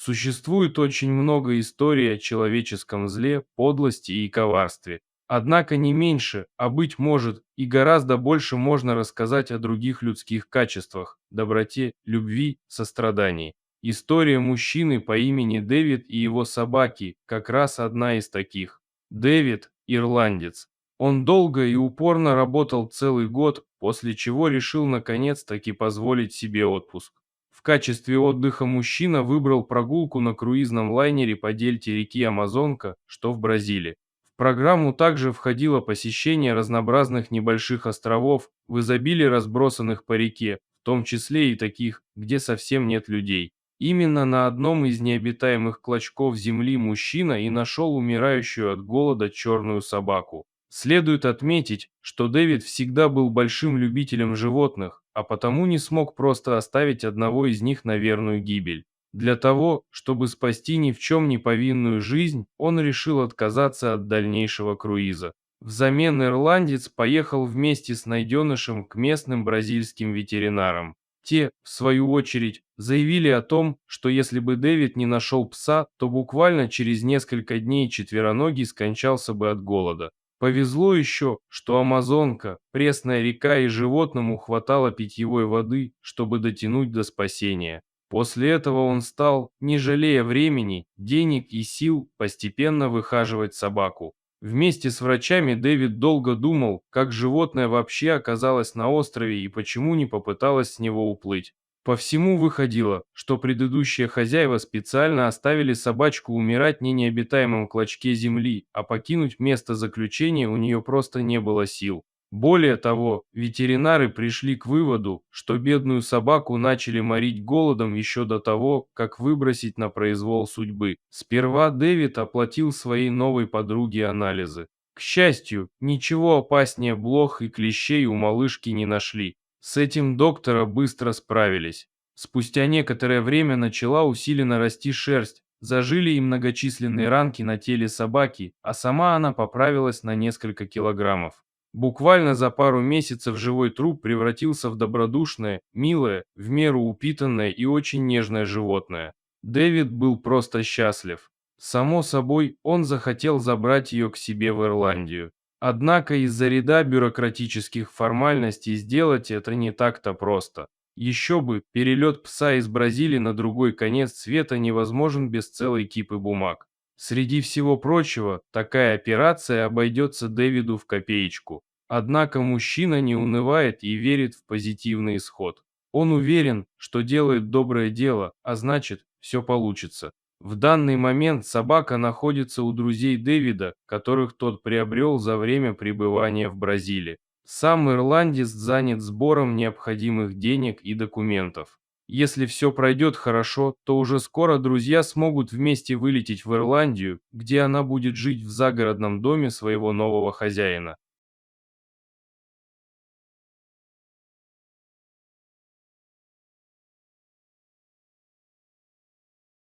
Существует очень много историй о человеческом зле, подлости и коварстве. Однако не меньше, а быть может и гораздо больше можно рассказать о других людских качествах, доброте, любви, сострадании. История мужчины по имени Дэвид и его собаки как раз одна из таких. Дэвид– ирландец. Он долго и упорно работал целый год, после чего решил наконец-таки позволить себе отпуск. В качестве отдыха мужчина выбрал прогулку на круизном лайнере по дельте реки Амазонка, что в Бразилии. В программу также входило посещение разнообразных небольших островов, в изобилии разбросанных по реке, в том числе и таких, где совсем нет людей. Именно на одном из необитаемых клочков земли мужчина и нашел умирающую от голода черную собаку. Следует отметить, что Дэвид всегда был большим любителем животных, а потому не смог просто оставить одного из них на верную гибель. Для того, чтобы спасти ни в чем не повинную жизнь, он решил отказаться от дальнейшего круиза. Взамен ирландец поехал вместе с найденышем к местным бразильским ветеринарам. Те, в свою очередь, заявили о том, что если бы Дэвид не нашел пса, то буквально через несколько дней четвероногий скончался бы от голода. Повезло еще, что Амазонка, пресная река и животному хватало питьевой воды, чтобы дотянуть до спасения. После этого он стал, не жалея времени, денег и сил, постепенно выхаживать собаку. Вместе с врачами Дэвид долго думал, как животное вообще оказалось на острове и почему не попыталось с него уплыть. По всему выходило, что предыдущие хозяева специально оставили собачку умирать не на необитаемом клочке земли, а покинуть место заключения у нее просто не было сил. Более того, ветеринары пришли к выводу, что бедную собаку начали морить голодом еще до того, как выбросить на произвол судьбы. Сперва Дэвид оплатил своей новой подруге анализы. К счастью, ничего опаснее блох и клещей у малышки не нашли. С этим доктора быстро справились. Спустя некоторое время начала усиленно расти шерсть, зажили и многочисленные ранки на теле собаки, а сама она поправилась на несколько килограммов. Буквально за пару месяцев живой труп превратился в добродушное, милое, в меру упитанное и очень нежное животное. Дэвид был просто счастлив. Само собой, он захотел забрать ее к себе в Ирландию. Однако из-за ряда бюрократических формальностей сделать это не так-то просто. Еще бы, перелет пса из Бразилии на другой конец света невозможен без целой кипы бумаг. Среди всего прочего, такая операция обойдется Дэвиду в копеечку. Однако мужчина не унывает и верит в позитивный исход. Он уверен, что делает доброе дело, а значит, все получится. В данный момент собака находится у друзей Дэвида, которых тот приобрел за время пребывания в Бразилии. Сам ирландец занят сбором необходимых денег и документов. Если все пройдет хорошо, то уже скоро друзья смогут вместе вылететь в Ирландию, где она будет жить в загородном доме своего нового хозяина.